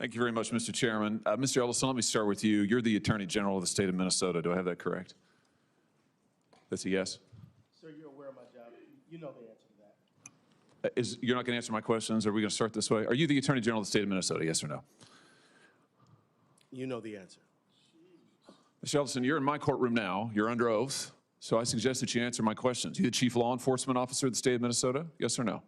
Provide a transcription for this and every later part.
Thank you very much, Mr. Chairman. Mr. Ellison, let me start with you. You're the Attorney General of the state of Minnesota. Do I have that correct? That's a yes? Sir, you're aware of my job. You know the answer to that. You're not going to answer my questions? Are we going to start this way? Are you the Attorney General of the state of Minnesota, yes or no? You know the answer. Mr. Ellison, you're in my courtroom now. You're under oath. So I suggest that you answer my questions. You the Chief Law Enforcement Officer of the state of Minnesota, yes or no?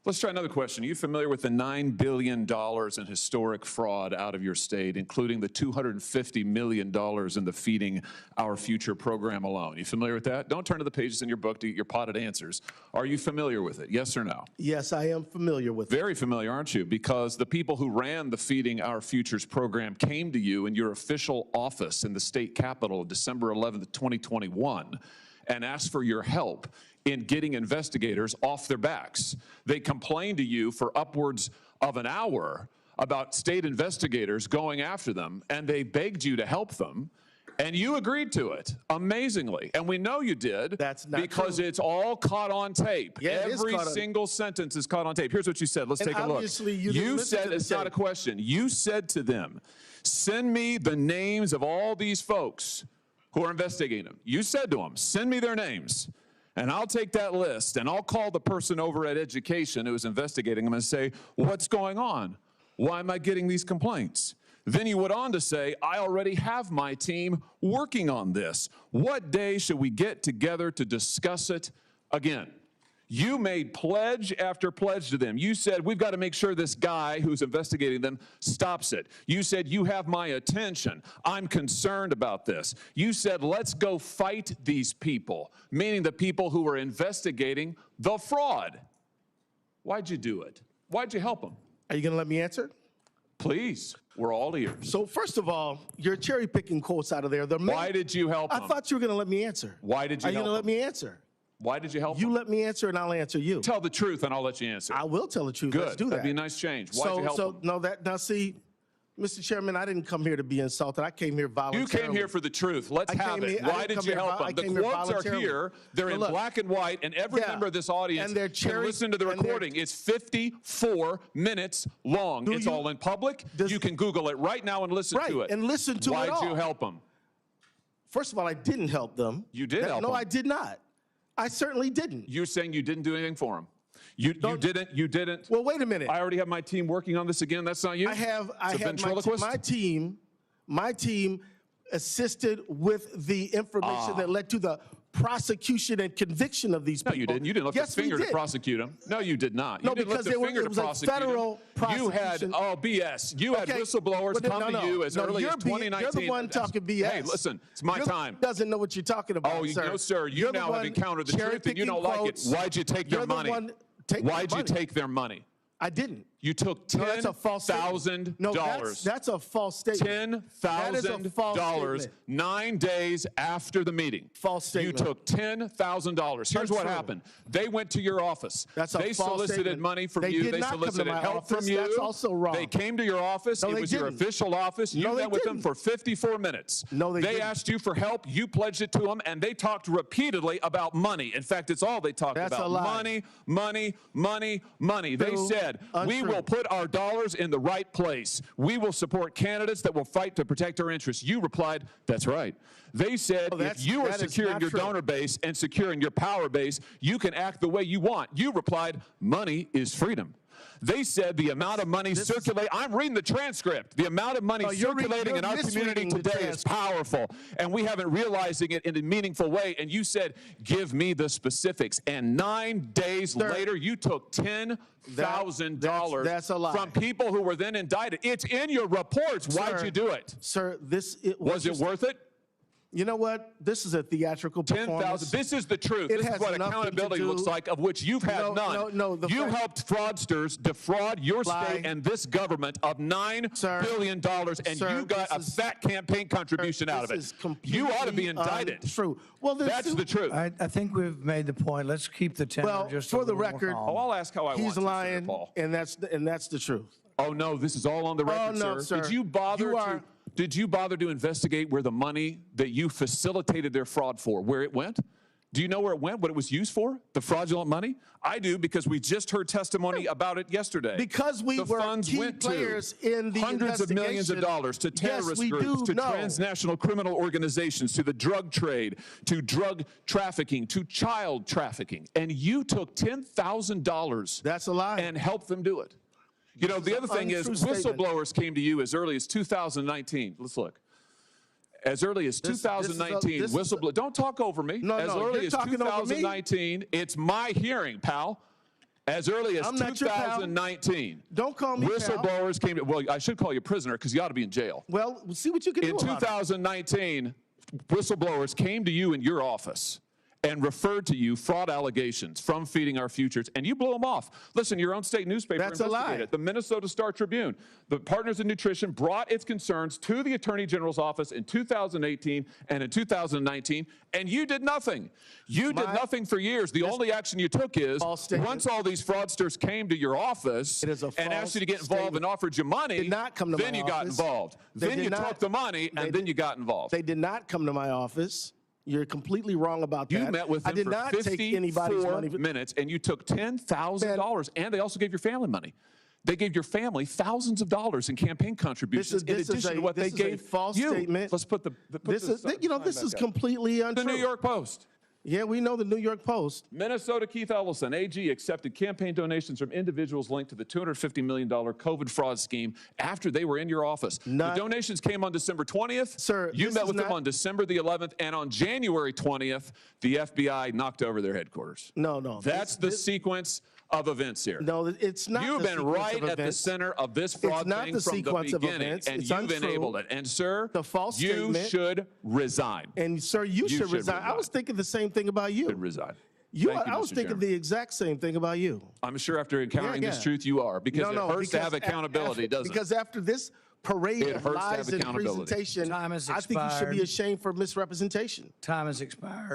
Let's try another question. Are you familiar with the $9 billion in historic fraud out of your state, including the $250 million in the Feeding Our Future program alone? You familiar with that? Don't turn to the pages in your book to get your potted answers. Are you familiar with it? Yes or no? Yes, I am familiar with it. Very familiar, aren't you? Because the people who ran the Feeding Our Futures program came to you in your official office in the state capitol December 11th, 2021, and asked for your help in getting investigators off their backs. They complained to you for upwards of an hour about state investigators going after them, and they begged you to help them, and you agreed to it, amazingly. And we know you did. That's not because true. It's all caught on tape. Yeah, Every single sentence is caught on tape. Here's what you said. Let's take a look. You said, it's not a question. You said to them, send me the names of all these folks who are investigating them. You said to them, send me their names. And I'll take that list, and I'll call the person over at Education who was investigating them and say, what's going on? Why am I getting these complaints? Then you went on to say, I already have my team working on this. What day should we get together to discuss it again? You made pledge after pledge to them. You said, we've got to make sure this guy who's investigating them stops it. You said, you have my attention. I'm concerned about this. You said, let's go fight these people, meaning the people who were investigating the fraud. Why'd you do it? Why'd you help them? Are you going to let me answer? Please, we're all ears. So first of all, you're cherry picking quotes out of there. Why did you help them? I thought you were going to let me answer. Why did you help them? Are you going to let me answer? Why did you help You them? let me answer, and I'll answer you. Tell the truth, and I'll let you answer. I will tell the truth. Good. Let's do that. That'd be a nice change. Why'd you help them? Now see, Mr. Chairman, I didn't come here to be insulted. I came here voluntarily. You came here for the truth. Let's have it. Why did you help them? The quotes are here. They're in black and white, and every member of this audience can listen to the recording. It's 54 minutes long. It's all in public. You can Google it right now and listen to it. And listen to it all. Why'd you help them? First of all, I didn't help them. You did help them. No, I did not. I certainly didn't. You're saying you didn't do anything for them. You didn't. Well, wait a minute. I already have my team working on this again. That's not you? I have my team assisted with the information that led to the prosecution and conviction of these people. No, you didn't. You didn't lift a finger to prosecute them. No, you did not. You didn't lift a finger to prosecute them. You had, BS. You had whistleblowers come to you as early as 2019. You're the one talking BS. Hey, listen, it's my time. Doesn't know what you're talking about, sir. No, sir. You now have encountered the truth and you don't like it. Why'd you take their money? Why'd you take their money? I didn't. You took $10,000. No, that's a false statement. $10,000 9 days after the meeting. False statement. You took $10,000. Here's what happened. They went to your office. They solicited money from you. They solicited help from you. That's also wrong. They came to your office. It was your official office. You met with them for 54 minutes. No, they didn't. They asked you for help. You pledged it to them, and they talked repeatedly about money. In fact, it's all they talked about. That's a lie. Money, money, money, money. They said, we will put our dollars in the right place. We will support candidates that will fight to protect our interests. You replied, that's right. They said, if you are securing your donor base and securing your power base, you can act the way you want. You replied, money is freedom. They said the amount of money circulating, I'm reading the transcript, the amount of money circulating in our community today is powerful, and we haven't realizing it in a meaningful way. And you said, give me the specifics. And 9 days later, you took $10,000 from people who were then indicted. It's in your reports. Why'd you do it? Sir, was it worth it? You know what? This is a theatrical performance. This is the truth. This is what accountability looks like, of which you've had none. You helped fraudsters defraud your state and this government of $9 billion, and you got a fat campaign contribution out of it. You ought to be indicted. True. Well, that's the truth. I think we've made the point. Let's keep the tenor just for the record. I'll ask how I want to. He's lying, and that's the truth. Oh no, this is all on the record, sir. Did you bother Did you bother to investigate where the money that you facilitated their fraud for, where it went? Do you know where it went, what it was used for, the fraudulent money? I do, because we just heard testimony about it yesterday. Because we the were funds key went players in the hundreds of millions of investigation. dollars to terrorist Yes, we groups, do to know. transnational criminal organizations, to the drug trade, to drug trafficking, to child trafficking. And you took $10,000 That's a lie. and helped them do it. You know, the other thing is, untrue statement. whistleblowers came to you as early as 2019. Let's look. As early as 2019, whistleblower. Don't talk over me. No, as no, early you're as talking over me. 2019, it's my hearing, pal. As early as I'm not your pal. 2019, Don't call me pal. whistleblowers came to. Well, I should call you prisoner because you ought to be in jail. Well, we'll see what you can In do about it. 2019, whistleblowers came to you in your office and referred to you fraud allegations from Feeding Our Futures, and you blew them off. Listen, your own state newspaper That's a investigated lie. it. The Minnesota Star Tribune, the Partners in Nutrition, brought its concerns to the Attorney General's office in 2018 and in 2019, and you did nothing. You did nothing for years. The only action you took is, once all these fraudsters came to your office and asked you to get involved and offered you money, Did not come to then my you got office. involved. They Then did you not. took the money, and then you got involved. They did not come to my office. You're completely wrong about that. You met with them I did for not take anybody's 54 money. minutes, and you took $10,000, and they also gave your family money. They gave your family thousands of dollars in campaign contributions in addition to what they gave false you. statement. Let's put the This is, you know, this is completely untrue. The New York Post. Yeah, we know the New York Post. Minnesota Keith Ellison, AG, accepted campaign donations from individuals linked to the $250 million COVID fraud scheme after they were in your office. The donations came on December 20th. Sir, you this met is with them not- on December the 11th, and on January 20th, the FBI knocked over their headquarters. No. That's the sequence of events here. No, it's not. You've the been sequence right of at the events. center of this fraud not thing the from the sequence of beginning, events. and It's you've untrue. enabled it. And, sir, The false you statement. should resign. And, sir, you should resign. I was thinking the same thing about you. Should resign. I was Mr. thinking Chairman. the exact same thing about you. I'm sure after encountering Yeah, this yeah. truth, you are, because it hurts to have because accountability, doesn't it? Because after this parade It of hurts to have lies and accountability. presentation, Time has I think you should be expired. ashamed for misrepresentation. Time has expired.